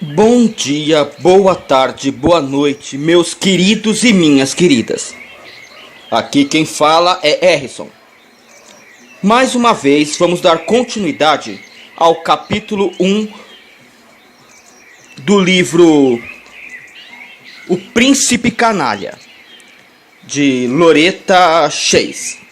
Bom dia, boa tarde, boa noite, meus queridos e minhas queridas. Aqui quem fala é Harrison. Mais uma vez vamos dar continuidade ao capítulo 1 do livro O Príncipe Canalha, de Loretta Chase.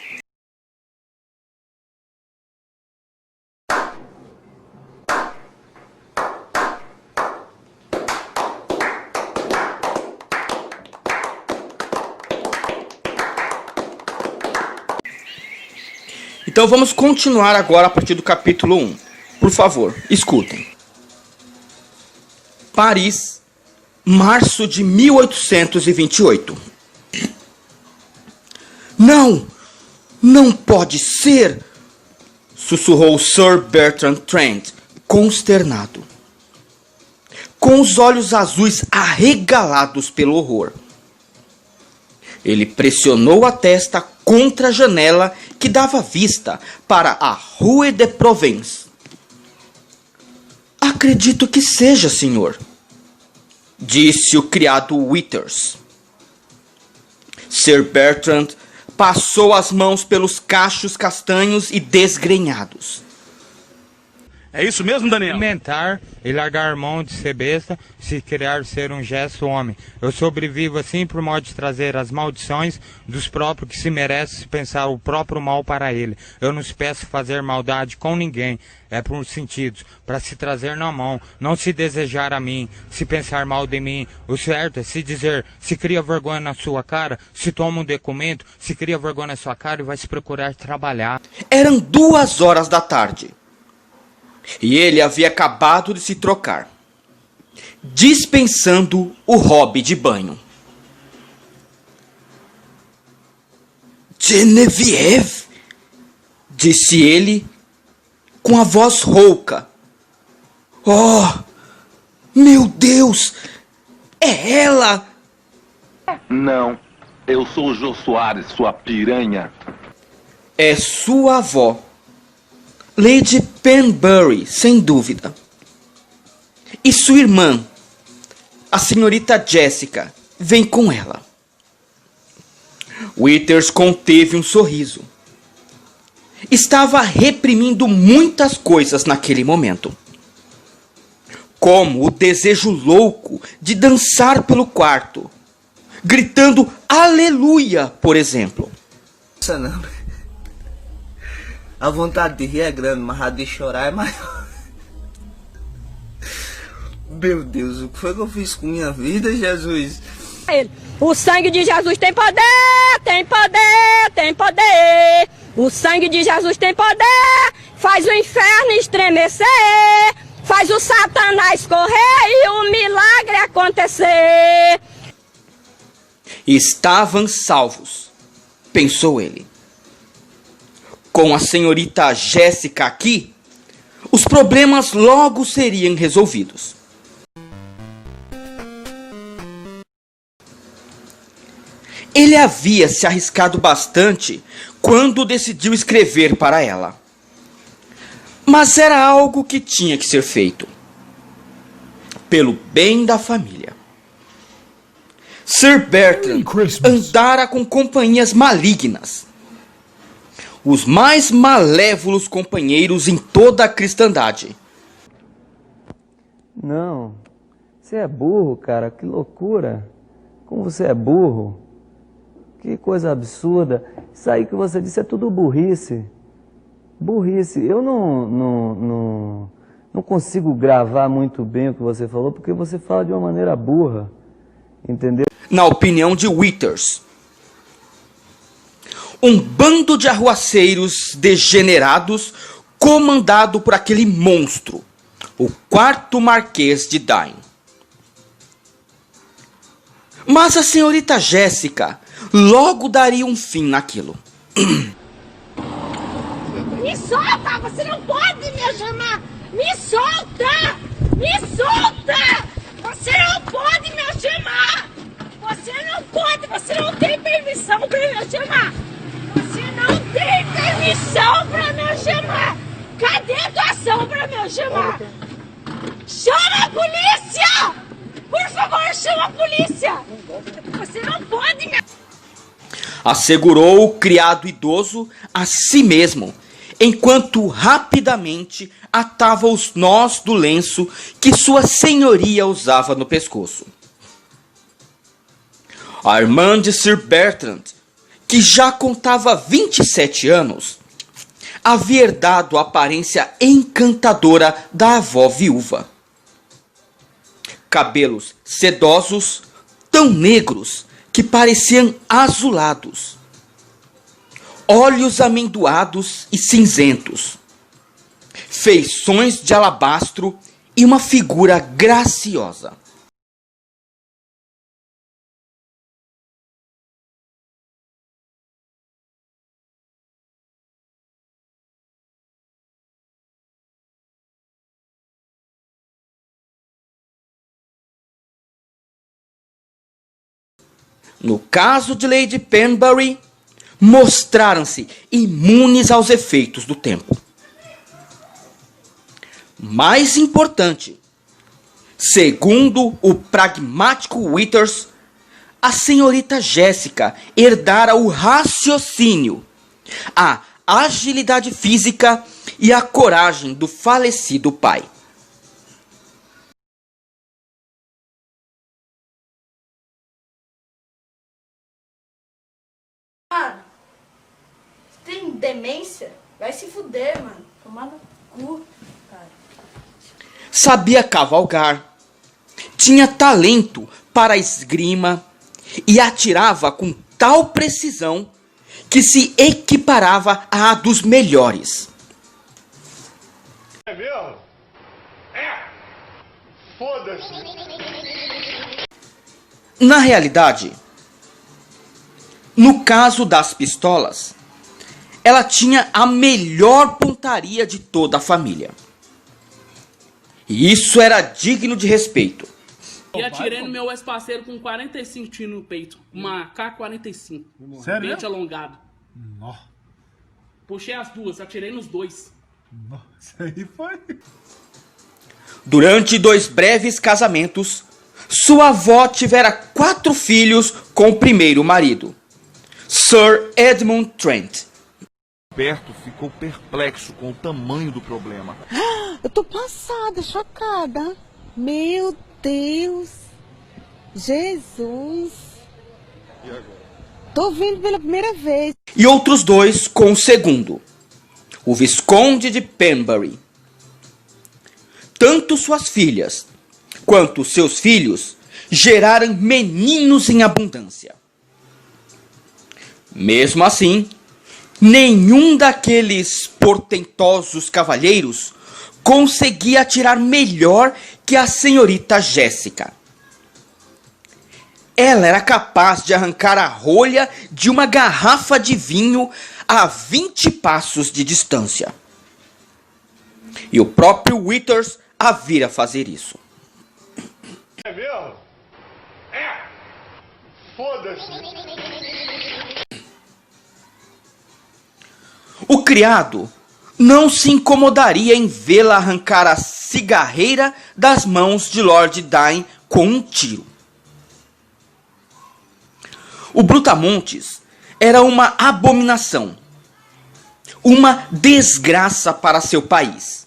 Então vamos continuar agora a partir do capítulo 1. Por favor, escutem. Paris, março de 1828. Não! Não pode ser! Sussurrou Sir Bertrand Trent, consternado, com os olhos azuis arregalados pelo horror. Ele pressionou a testa contra a janela que dava vista para a Rue de Provence. Acredito que seja, senhor, disse o criado Withers. Sir Bertrand passou as mãos pelos cachos castanhos e desgrenhados. É isso mesmo, Daniel? Alimentar e largar mão de ser besta, se criar ser um gesto homem. Eu sobrevivo assim por modo de trazer as maldições dos próprios que se merecem pensar o próprio mal para ele. Eu não se peço fazer maldade com ninguém, é por sentidos, para se trazer na mão, não se desejar a mim, se pensar mal de mim. O certo é se dizer, se cria vergonha na sua cara, se toma um documento, se cria vergonha na sua cara e vai se procurar trabalhar. Eram 2 horas da tarde. E ele havia acabado de se trocar, dispensando o hobby de banho. Genevieve, disse ele com a voz rouca. Oh, meu Deus, é ela! Não, eu sou o Jô Soares, sua piranha. É sua avó, Lady Penbury, sem dúvida. E sua irmã, a senhorita Jessica, vem com ela. Withers conteve um sorriso. Estava reprimindo muitas coisas naquele momento, como o desejo louco de dançar pelo quarto, gritando aleluia, por exemplo. Nossa, não. A vontade de rir é grande, mas a de chorar é maior. Meu Deus, o que foi que eu fiz com minha vida, Jesus? O sangue de Jesus tem poder, tem poder, tem poder. O sangue de Jesus tem poder, faz o inferno estremecer, faz o Satanás correr e o milagre acontecer. Estavam salvos, pensou ele. Com a senhorita Jéssica aqui, os problemas logo seriam resolvidos. Ele havia se arriscado bastante quando decidiu escrever para ela. Mas era algo que tinha que ser feito, pelo bem da família. Sir Bertrand andara com companhias malignas, os mais malévolos companheiros em toda a cristandade. Não, você é burro, cara, que loucura. Como você é burro. Que coisa absurda. Isso aí que você disse é tudo burrice. Burrice. Eu não consigo gravar muito bem o que você falou, porque você fala de uma maneira burra. Entendeu? Na opinião de Withers, um bando de arruaceiros degenerados comandado por aquele monstro, o 4º Marquês de Dine. Mas a senhorita Jéssica logo daria um fim naquilo. Me solta, você não pode me chamar. Me solta, me solta. Você não pode me chamar. Você não pode, você não tem permissão para me chamar. Você não tem permissão para me chamar. Cadê a doação para me chamar? Chama a polícia! Por favor, chama a polícia! Você não pode me... Assegurou o criado idoso a si mesmo, enquanto rapidamente atava os nós do lenço que sua senhoria usava no pescoço. A irmã de Sir Bertrand, que já contava 27 anos, havia herdado a aparência encantadora da avó viúva. Cabelos sedosos, tão negros que pareciam azulados. Olhos amendoados e cinzentos. Feições de alabastro e uma figura graciosa. No caso de Lady Penbury, mostraram-se imunes aos efeitos do tempo. Mais importante, segundo o pragmático Withers, a senhorita Jéssica herdara o raciocínio, a agilidade física e a coragem do falecido pai. Mano, tem demência? Vai se fuder, mano. Tomar no cu, cara. Sabia cavalgar, tinha talento para a esgrima e atirava com tal precisão que se equiparava à dos melhores. É mesmo? É! Foda-se! Na realidade, no caso das pistolas, ela tinha a melhor pontaria de toda a família. E isso era digno de respeito. E atirei no meu ex-parceiro com 45 tiros no peito. Uma K-45. Sério? Pente alongado. Nossa, Puxei as duas, atirei nos dois. isso aí foi... Durante 2 breves casamentos, sua avó tivera 4 filhos com o primeiro marido, Sir Edmund Trent. Roberto ficou perplexo com o tamanho do problema. Eu tô passada, chocada. Meu Deus. Jesus. E agora? Tô vindo pela primeira vez. E outros 2 com o segundo, o Visconde de Penbury. Tanto suas filhas quanto seus filhos geraram meninos em abundância. Mesmo assim, nenhum daqueles portentosos cavalheiros conseguia atirar melhor que a senhorita Jéssica. Ela era capaz de arrancar a rolha de uma garrafa de vinho a 20 passos de distância. E o próprio Withers a vir a fazer isso. É mesmo? É! Foda-se! O criado não se incomodaria em vê-la arrancar a cigarreira das mãos de Lord Dyne com um tiro. O Brutamontes era uma abominação, uma desgraça para seu país.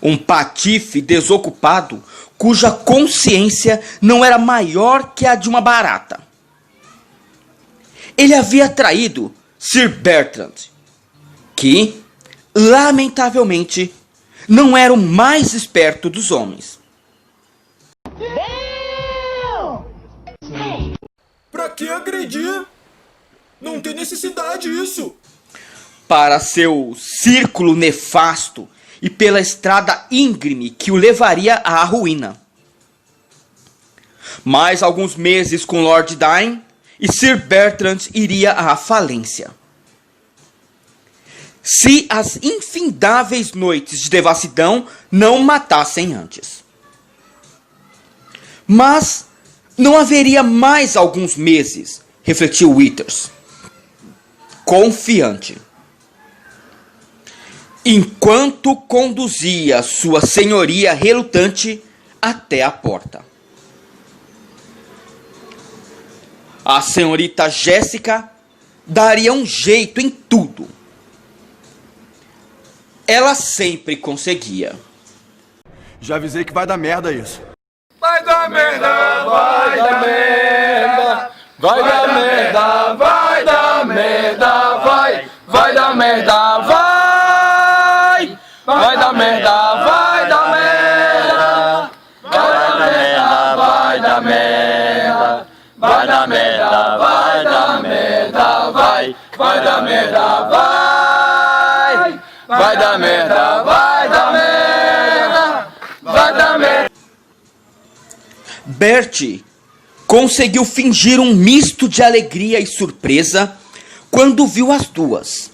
Um patife desocupado cuja consciência não era maior que a de uma barata. Ele havia traído Sir Bertrand, que, lamentavelmente, não era o mais esperto dos homens. Pra que agredir? Não tem necessidade disso. Para seu círculo nefasto e pela estrada íngreme que o levaria à ruína. Mais alguns meses com Lord Dyne e Sir Bertrand iria à falência. Se as infindáveis noites de devassidão não matassem antes. Mas não haveria mais alguns meses, refletiu Withers, confiante. enquanto conduzia sua senhoria relutante até a porta. A senhorita Jéssica daria um jeito em tudo. Ela sempre conseguia. Já avisei que vai dar merda isso. Vai dar merda, vai dar merda. Vai dar merda, vai dar merda, vai. Vai dar merda, vai. Vai dar merda, vai dar merda. Vai dar merda, vai dar merda. Vai dar merda, vai dar merda, vai. Vai dar merda, vai. Vai dar merda, vai dar merda. Vai dar merda. Bertie conseguiu fingir um misto de alegria e surpresa quando viu as duas.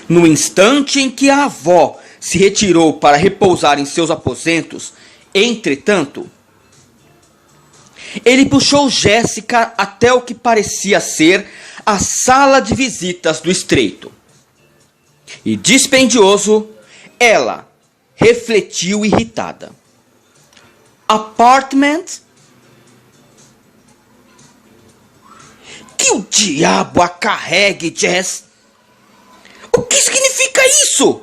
No instante em que a avó se retirou para repousar em seus aposentos, entretanto, ele puxou Jéssica até o que parecia ser a sala de visitas do estreito. E dispendioso, ela refletiu irritada. Apartment? Que o diabo a carregue, Jess! O que significa isso?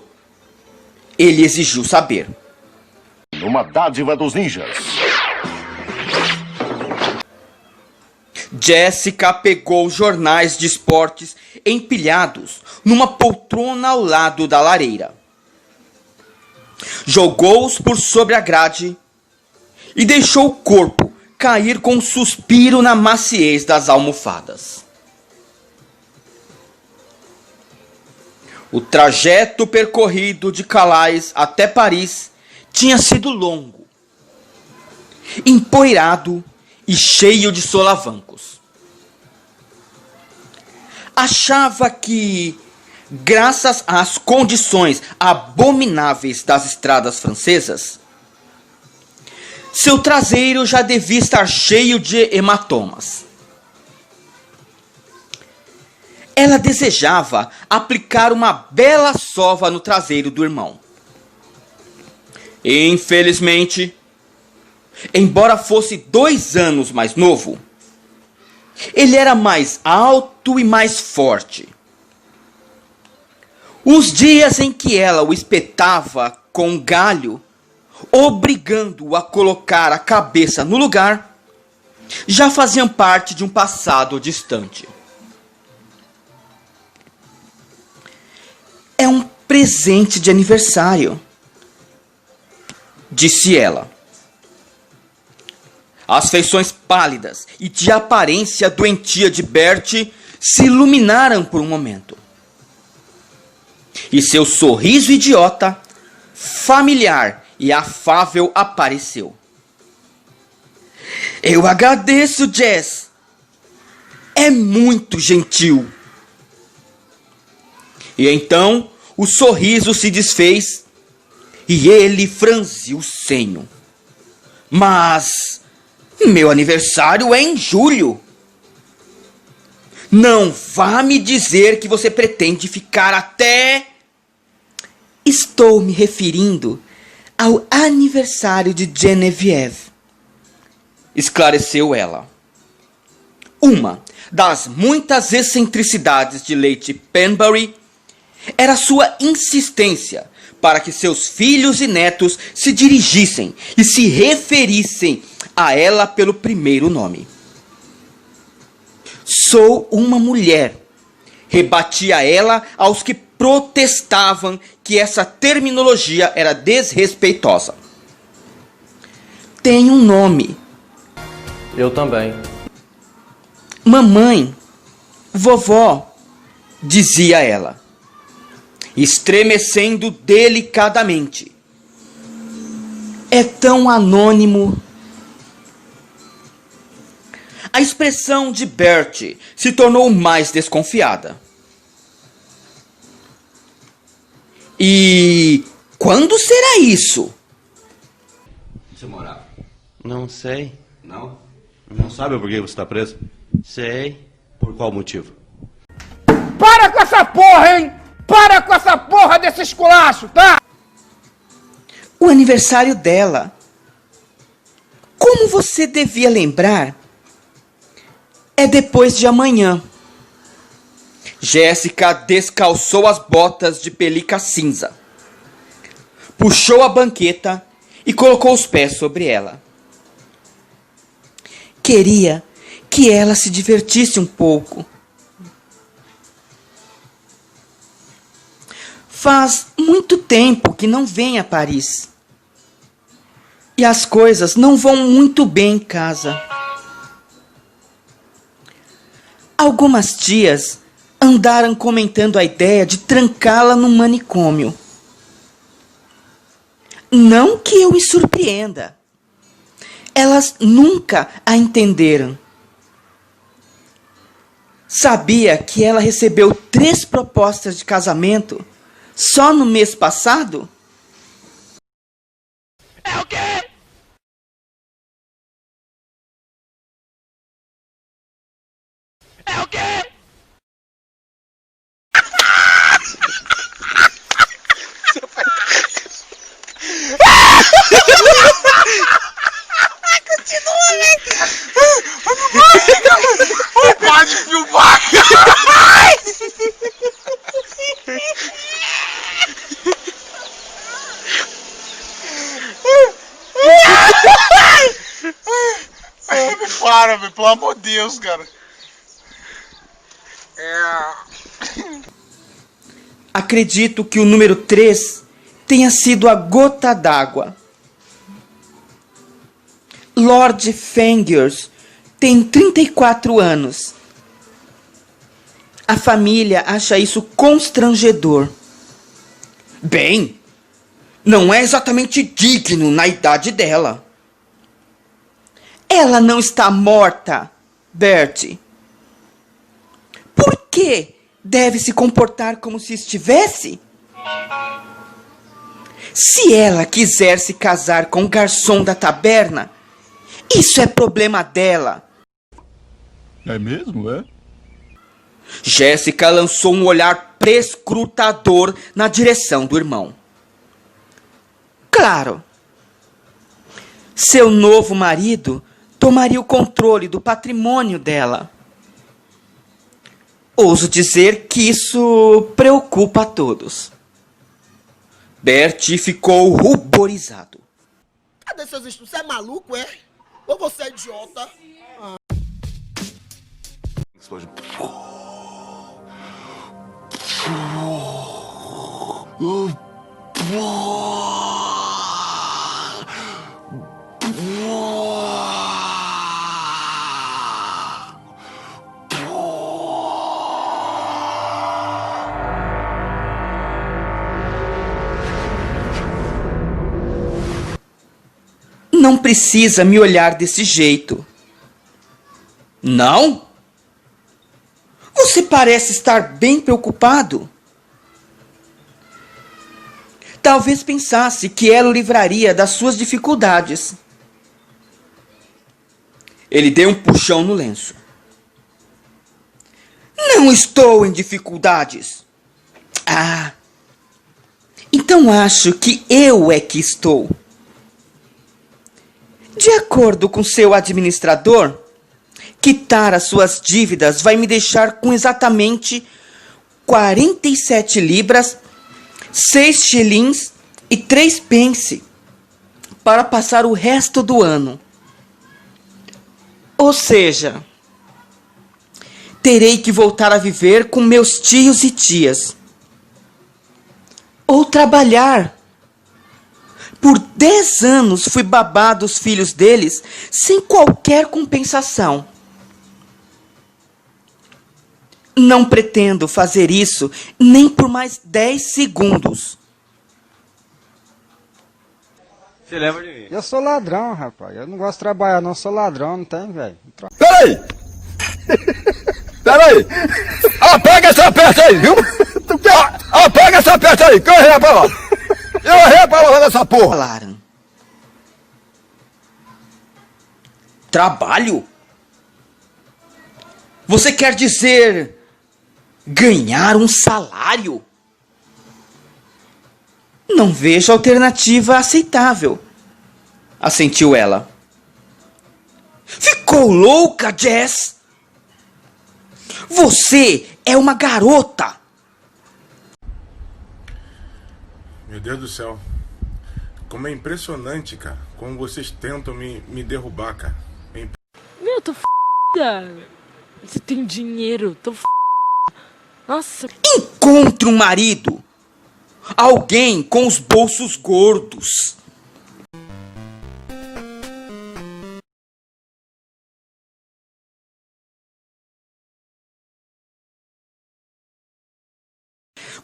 Ele exigiu saber. Uma dádiva dos ninjas. Jéssica pegou os jornais de esportes empilhados numa poltrona ao lado da lareira. Jogou-os por sobre a grade e deixou o corpo cair com um suspiro na maciez das almofadas. O trajeto percorrido de Calais até Paris tinha sido longo, empoeirado e cheio de solavancos. Achava que, graças às condições abomináveis das estradas francesas, seu traseiro já devia estar cheio de hematomas. Ela desejava aplicar uma bela sova no traseiro do irmão. Infelizmente, embora fosse 2 anos mais novo, ele era mais alto e mais forte. Os dias em que ela o espetava com um galho, obrigando-o a colocar a cabeça no lugar, já faziam parte de um passado distante. É um presente de aniversário, disse ela. As feições pálidas e de aparência doentia de Bertie se iluminaram por um momento. E seu sorriso idiota, familiar e afável apareceu. Eu agradeço, Jess. É muito gentil. E então o sorriso se desfez e ele franziu o senho. Mas meu aniversário é em julho. Não vá me dizer que você pretende ficar até... Estou me referindo ao aniversário de Genevieve, esclareceu ela. Uma das muitas excentricidades de Lady Penbury era sua insistência para que seus filhos e netos se dirigissem e se referissem a ela pelo primeiro nome. Sou uma mulher, rebatia ela aos que protestavam que essa terminologia era desrespeitosa. Tem um nome. Eu também. Mamãe, vovó, dizia ela, estremecendo delicadamente. É tão anônimo. A expressão de Bertie se tornou mais desconfiada. E quando será isso? Você morava? Não sei. Não? Não sabe por que você está preso? Sei. Por qual motivo? Para com essa porra, hein? Para! Para com essa porra desse esculacho, tá? O aniversário dela. Como você devia lembrar, é depois de amanhã. Jéssica descalçou as botas de pelica cinza, puxou a banqueta e colocou os pés sobre ela. Queria que ela se divertisse um pouco. Faz muito tempo que não vem a Paris. E as coisas não vão muito bem em casa. Algumas tias andaram comentando a ideia de trancá-la no manicômio. Não que eu me surpreenda. Elas nunca a entenderam. Sabia que ela recebeu 3 propostas de casamento só no mês passado? É o quê? É o quê? Continua, velho. Pode filmar. Para, velho, pelo amor de Deus, cara. Acredito que o número 3 tenha sido a gota d'água. Lord Fengers tem 34 anos. A família acha isso constrangedor. Bem, não é exatamente digno na idade dela. Ela não está morta, Bertie. Por que deve se comportar como se estivesse? Se ela quiser se casar com o garçom da taberna, isso é problema dela. É mesmo, é? Jéssica lançou um olhar prescrutador na direção do irmão. Claro, seu novo marido tomaria o controle do patrimônio dela. Ouso dizer que isso preocupa a todos. Bertie ficou ruborizado. Cadê seus estudos? Você é maluco, é? Ou você é idiota? Não precisa me olhar desse jeito. Não? Você parece estar bem preocupado. Talvez pensasse que ela o livraria das suas dificuldades. Ele deu um puxão no lenço. Não estou em dificuldades. Ah, então acho que eu é que estou. De acordo com seu administrador, quitar as suas dívidas vai me deixar com exatamente 47 libras, 6 shillings e 3 pence para passar o resto do ano. Ou seja, terei que voltar a viver com meus tios e tias. Ou trabalhar. Por 10 anos fui babá dos filhos deles sem qualquer compensação. Não pretendo fazer isso nem por mais 10 segundos. Você lembra de mim? Eu sou ladrão, rapaz. Eu não gosto de trabalhar, não. Sou ladrão, não tem, velho. Peraí! Peraí! Apega essa peça aí, viu? Apega essa peça aí, que eu errei pra lá. Eu errei pra lá nessa porra. Falaram. Trabalho? Você quer dizer ganhar um salário? Não vejo alternativa aceitável, assentiu ela. Ficou louca, Jess? Você é uma garota. Meu Deus do céu. Como é impressionante, cara. Como vocês tentam me derrubar, cara. Meu, tô f***da. Você tem dinheiro, tô f***. Nossa. Encontre um marido. Alguém com os bolsos gordos.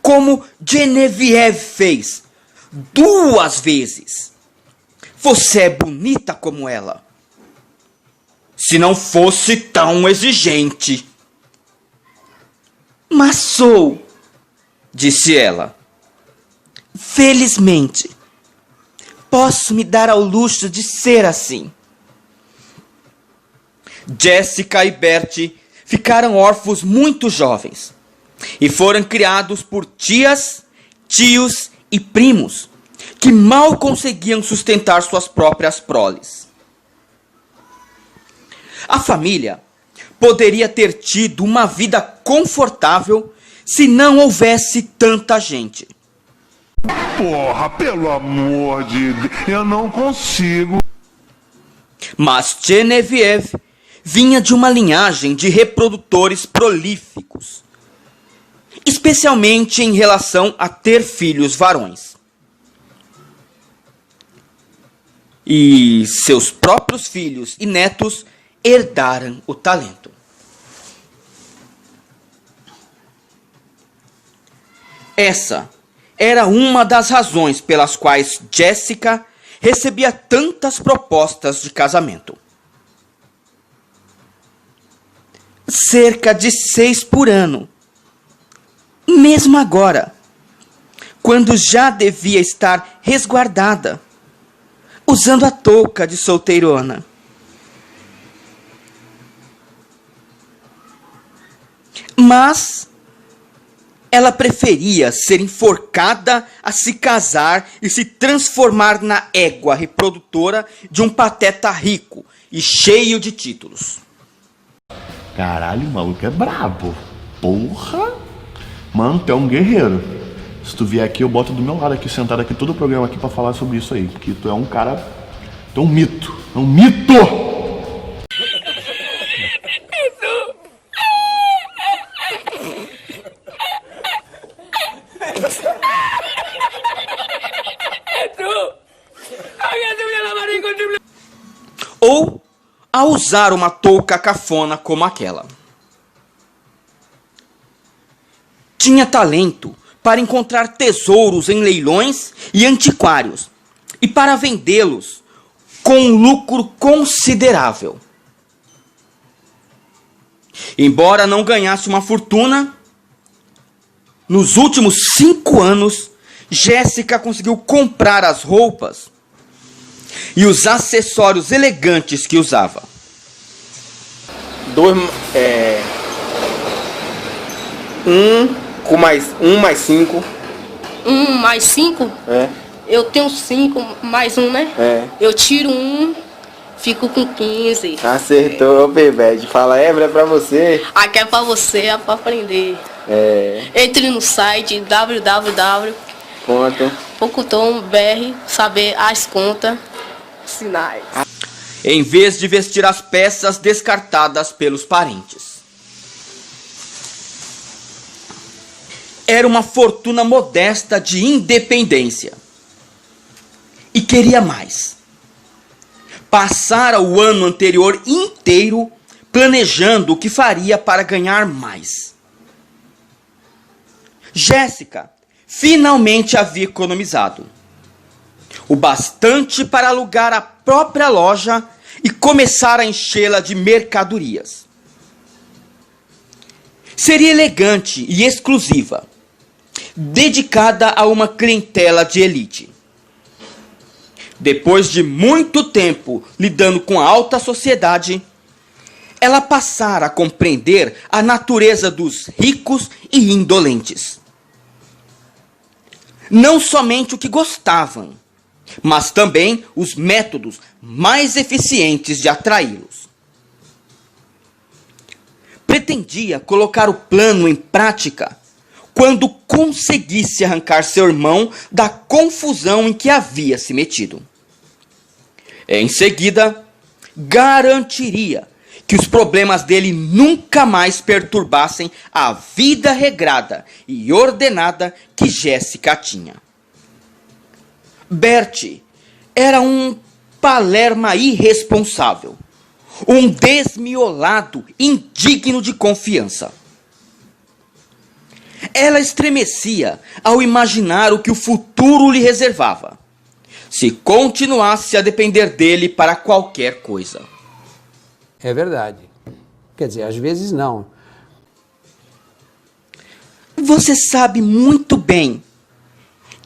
Como Genevieve fez 2 vezes. Você é bonita como ela. Se não fosse tão exigente. Mas sou, disse ela. Felizmente, posso me dar ao luxo de ser assim. Jessica e Bertie ficaram órfãos muito jovens e foram criados por tias, tios e primos que mal conseguiam sustentar suas próprias proles. A família poderia ter tido uma vida confortável se não houvesse tanta gente. Porra, pelo amor de Deus, eu não consigo. Mas Genevieve vinha de uma linhagem de reprodutores prolíficos, especialmente em relação a ter filhos varões. E seus próprios filhos e netos herdaram o talento. Essa era uma das razões pelas quais Jessica recebia tantas propostas de casamento. Cerca de 6 por ano. Mesmo agora, quando já devia estar resguardada, usando a touca de solteirona. Mas ela preferia ser enforcada a se casar e se transformar na égua reprodutora de um pateta rico e cheio de títulos. Caralho, o maluco é brabo. Porra! Mano, tu é um guerreiro. Se tu vier aqui, eu boto do meu lado aqui, sentado aqui, todo o programa aqui pra falar sobre isso aí. Que tu é um cara... Tu é um mito. É um mito! Ou a usar uma touca cafona como aquela. Tinha talento para encontrar tesouros em leilões e antiquários e para vendê-los com um lucro considerável. Embora não ganhasse uma fortuna, nos últimos 5 anos, Jessica conseguiu comprar as roupas e os acessórios elegantes que usava. 1 mais 5. 1 mais 5? É. Eu tenho 5 mais 1, né? É. Eu tiro 1, fico com 15. Acertou, Bebete. Fala, Ebra, é pra você. Aqui é pra você, é pra aprender. É. Entre no site www.pocotom.br, saber as contas, sinais. Em vez de vestir as peças descartadas pelos parentes. Era uma fortuna modesta de independência. E queria mais. Passara o ano anterior inteiro planejando o que faria para ganhar mais. Jéssica finalmente havia economizado o bastante para alugar a própria loja e começar a enchê-la de mercadorias. Seria elegante e exclusiva, dedicada a uma clientela de elite. Depois de muito tempo lidando com a alta sociedade, ela passara a compreender a natureza dos ricos e indolentes. não somente o que gostavam, mas também os métodos mais eficientes de atraí-los. Pretendia colocar o plano em prática quando conseguisse arrancar seu irmão da confusão em que havia se metido. Em seguida, garantiria que os problemas dele nunca mais perturbassem a vida regrada e ordenada que Jéssica tinha. Bert era um palerma irresponsável, um desmiolado indigno de confiança. Ela estremecia ao imaginar o que o futuro lhe reservava, se continuasse a depender dele para qualquer coisa. É verdade. Quer dizer, às vezes não. Você sabe muito bem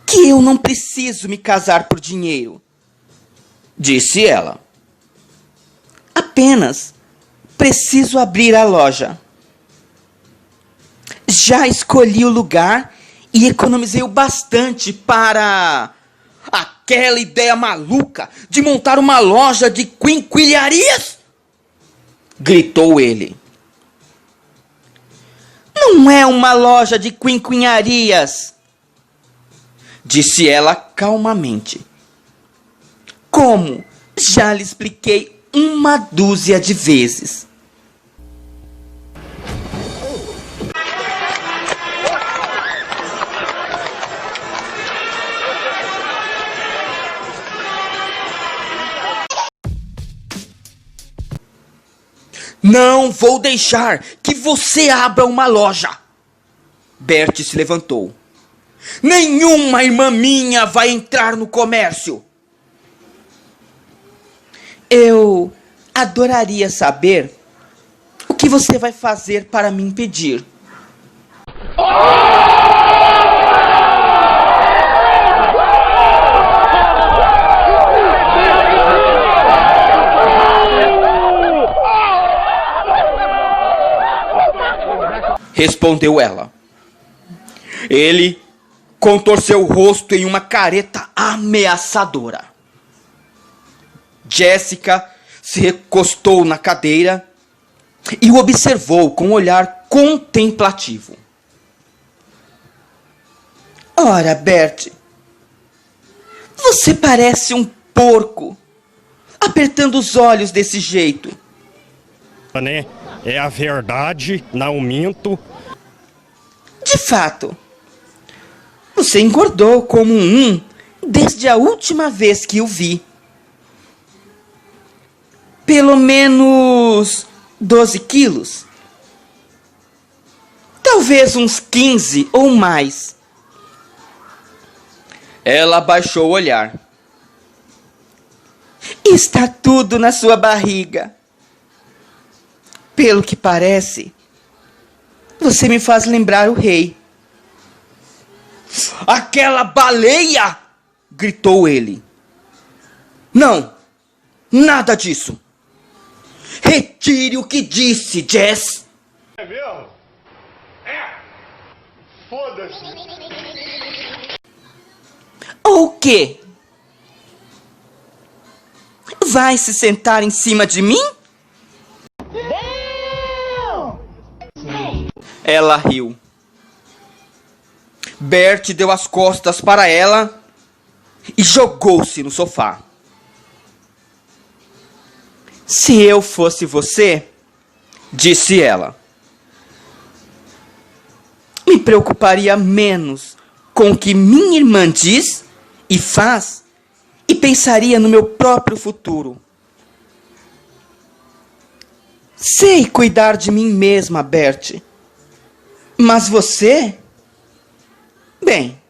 que eu não preciso me casar por dinheiro, disse ela. Apenas preciso abrir a loja. Já escolhi o lugar e economizei o bastante para aquela ideia maluca de montar uma loja de quinquilharias, gritou ele. Não é uma loja de quinquilharias, disse ela calmamente. Como já lhe expliquei uma dúzia de vezes. Não vou deixar que você abra uma loja. Bert se levantou. Nenhuma irmã minha vai entrar no comércio. Eu adoraria saber o que você vai fazer para me impedir. Respondeu ela. Ele contorceu o rosto em uma careta ameaçadora. Jéssica se recostou na cadeira e o observou com um olhar contemplativo. Ora, Bert, você parece um porco, apertando os olhos desse jeito. Né? É a verdade, não minto. De fato, você engordou como desde a última vez que o vi. Pelo menos 12 quilos. Talvez uns 15 ou mais. Ela baixou o olhar. Está tudo na sua barriga. Pelo que parece, você me faz lembrar o rei. Aquela baleia! Gritou ele. Não, nada disso. Retire o que disse, Jess. É mesmo? É! Foda-se! O quê? Vai se sentar em cima de mim? Ela riu. Bert deu as costas para ela e jogou-se no sofá. Se eu fosse você, disse ela, me preocuparia menos com o que minha irmã diz e faz e pensaria no meu próprio futuro. Sei cuidar de mim mesma, Bert. Mas você? Bem,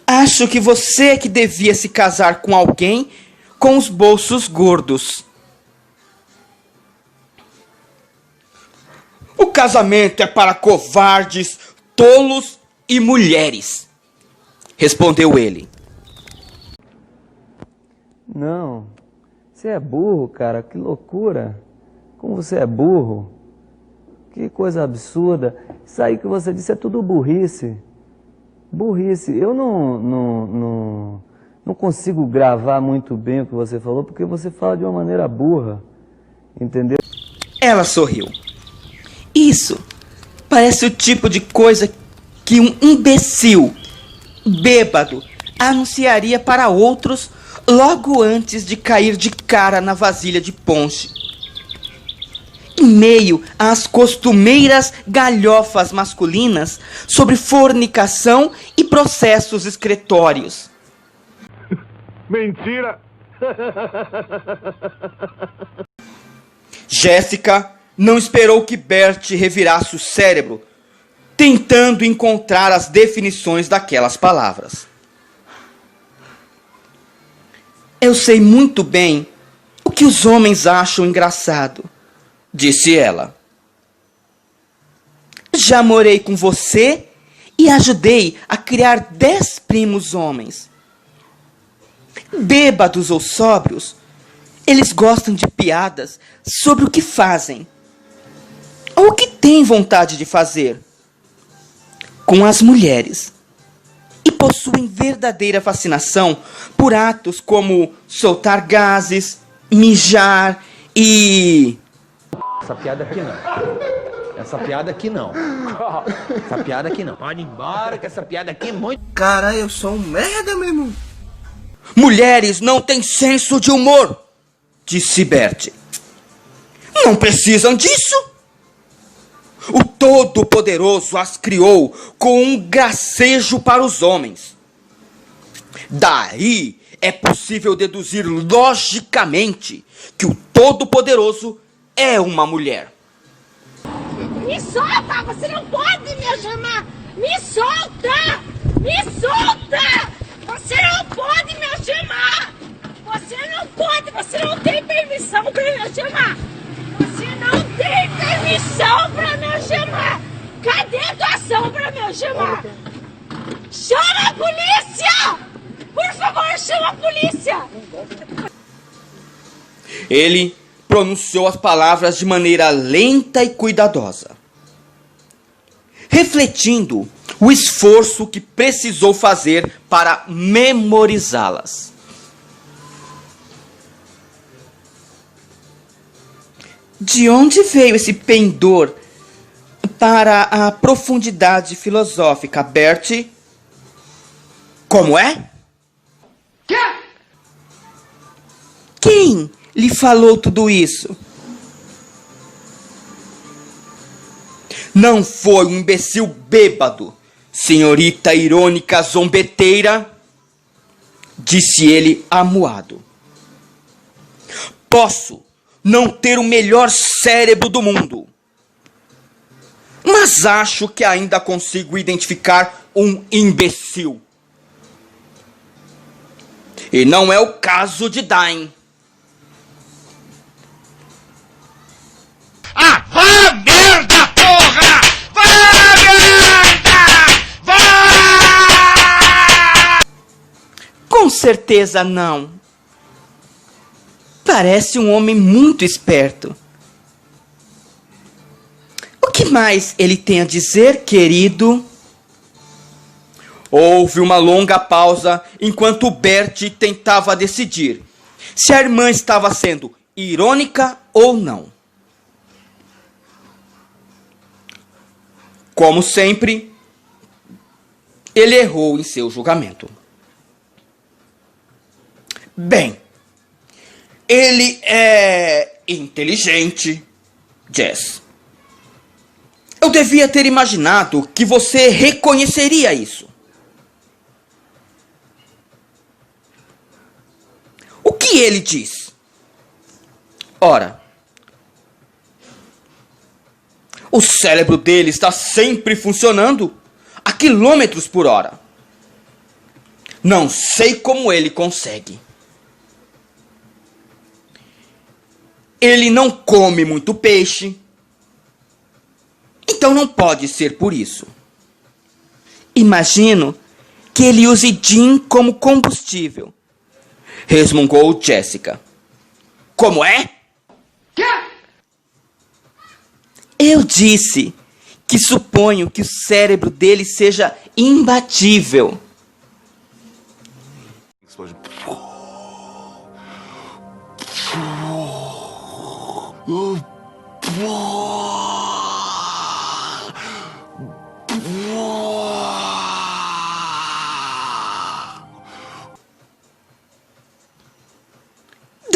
acho que você é que devia se casar com alguém com os bolsos gordos. O casamento é para covardes, tolos e mulheres, respondeu ele. Não, você é burro, cara, que loucura. Como você é burro. Que coisa absurda. Isso aí que você disse é tudo burrice. Burrice. Eu não consigo gravar muito bem o que você falou, porque você fala de uma maneira burra, entendeu? Ela sorriu. Isso parece o tipo de coisa que um imbecil, bêbado, anunciaria para outros logo antes de cair de cara na vasilha de ponche. Em meio às costumeiras galhofas masculinas sobre fornicação e processos excretórios. Mentira! Jéssica não esperou que Bert revirasse o cérebro, tentando encontrar as definições daquelas palavras. Eu sei muito bem o que os homens acham engraçado, disse ela. Já morei com você e ajudei a criar 10 primos homens. Bêbados ou sóbrios, eles gostam de piadas sobre o que fazem, ou o que têm vontade de fazer, com as mulheres. E possuem verdadeira fascinação por atos como soltar gases, mijar e... Essa piada aqui não. Essa piada aqui não. Essa piada aqui não. Pode ir embora que essa piada aqui é muito... Cara, eu sou um merda, meu irmão. Mulheres não têm senso de humor, disse Bert. Não precisam disso. O Todo-Poderoso as criou com um gracejo para os homens. Daí é possível deduzir logicamente que o Todo-Poderoso é uma mulher. Me solta! Você não pode me algemar! Me solta! Me solta! Você não pode me algemar! Você não pode! Você não tem permissão para me algemar! Você não tem permissão para me algemar! Cadê a doação para me algemar? Chama a polícia! Por favor, chama a polícia! Ele pronunciou as palavras de maneira lenta e cuidadosa, refletindo o esforço que precisou fazer para memorizá-las. De onde veio esse pendor para a profundidade filosófica, Bert? Como é? Quem lhe falou tudo isso? Não foi um imbecil bêbado, senhorita irônica zombeteira, disse ele amuado. Posso não ter o melhor cérebro do mundo, mas acho que ainda consigo identificar um imbecil. E não é o caso de Dain. Ah, vá merda, porra! Vá merda! Vá! Com certeza não. Parece um homem muito esperto. O que mais ele tem a dizer, querido? Houve uma longa pausa enquanto Bert tentava decidir se a irmã estava sendo irônica ou não. Como sempre, ele errou em seu julgamento. Bem, ele é inteligente, Jess. Eu devia ter imaginado que você reconheceria isso. O que ele diz? Ora, o cérebro dele está sempre funcionando a quilômetros por hora. Não sei como ele consegue. Ele não come muito peixe, então não pode ser por isso. Imagino que ele use gin como combustível, resmungou Jéssica. Como é? Eu disse que suponho que o cérebro dele seja imbatível.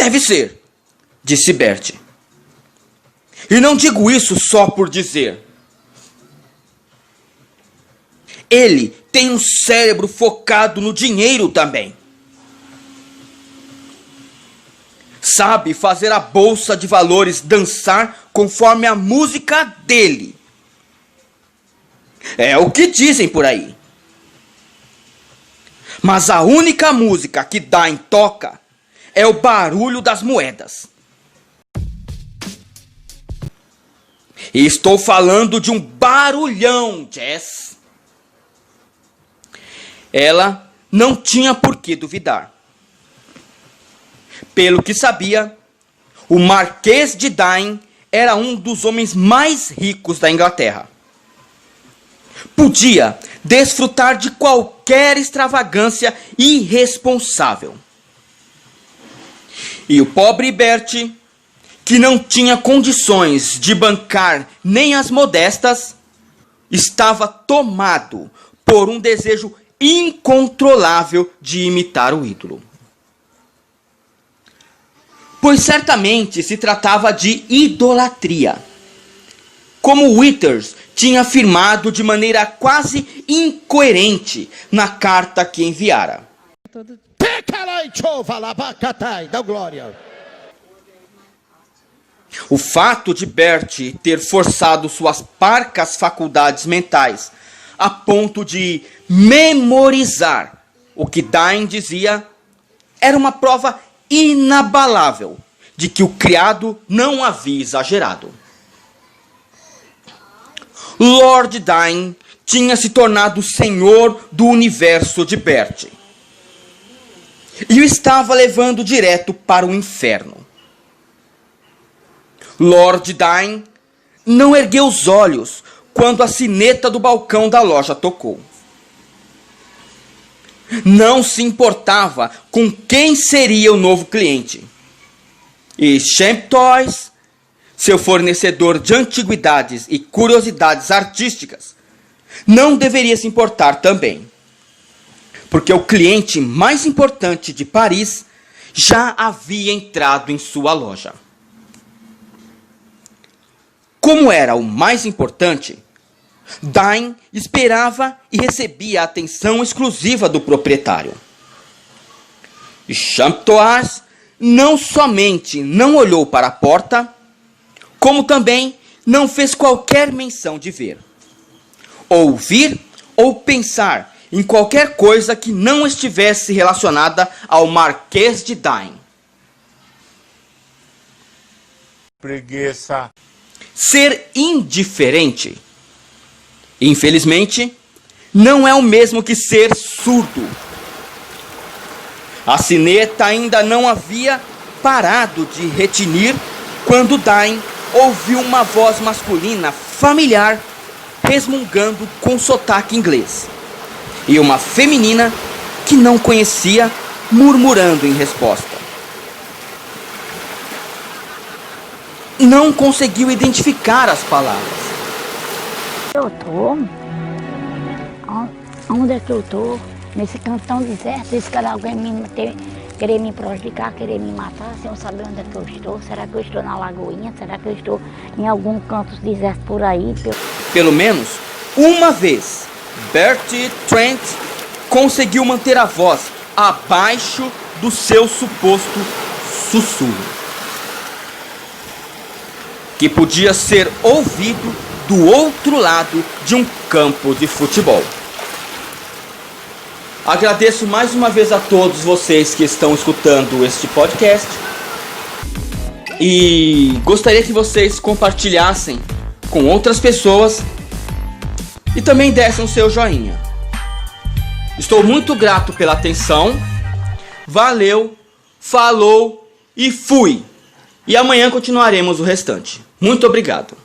Deve ser, disse Bert. E não digo isso só por dizer. Ele tem um cérebro focado no dinheiro também. Sabe fazer a bolsa de valores dançar conforme a música dele. É o que dizem por aí. Mas a única música que Dine toca é o barulho das moedas. E estou falando de um barulhão, Jess. Ela não tinha por que duvidar. Pelo que sabia, o Marquês de Dine era um dos homens mais ricos da Inglaterra. Podia desfrutar de qualquer extravagância irresponsável. E o pobre Bert, que não tinha condições de bancar nem as modestas, estava tomado por um desejo incontrolável de imitar o ídolo. Pois certamente se tratava de idolatria. Como Withers tinha afirmado de maneira quase incoerente na carta que enviara. O fato de Bert ter forçado suas parcas faculdades mentais a ponto de memorizar o que Dine dizia era uma prova inabalável de que o criado não havia exagerado. Lord Dine tinha se tornado senhor do universo de Bert e o estava levando direto para o inferno. Lord Dine não ergueu os olhos quando a sineta do balcão da loja tocou. Não se importava com quem seria o novo cliente. E Champ Toys, seu fornecedor de antiguidades e curiosidades artísticas, não deveria se importar também. Porque o cliente mais importante de Paris já havia entrado em sua loja. Como era o mais importante, Dine esperava e recebia a atenção exclusiva do proprietário. E Champ Toys não somente não olhou para a porta, como também não fez qualquer menção de ver, ouvir ou pensar em qualquer coisa que não estivesse relacionada ao Marquês de Dine. Preguiça. Ser indiferente, infelizmente, não é o mesmo que ser surdo. A sineta ainda não havia parado de retinir quando Dine ouviu uma voz masculina familiar resmungando com sotaque inglês e uma feminina que não conhecia murmurando em resposta. Não conseguiu identificar as palavras. Eu tô? Onde é que eu tô? Nesse canto tão deserto, esse cara alguém querer me prejudicar, querer me matar, sem eu saber onde é que eu estou. Será que eu estou na Lagoinha? Será que eu estou em algum canto deserto por aí? Pelo menos uma vez, Bertie Trent conseguiu manter a voz abaixo do seu suposto sussurro, que podia ser ouvido do outro lado de um campo de futebol. Agradeço mais uma vez a todos vocês que estão escutando este podcast e gostaria que vocês compartilhassem com outras pessoas e também dessem o seu joinha. Estou muito grato pela atenção. Valeu, falou e fui! E amanhã continuaremos o restante. Muito obrigado.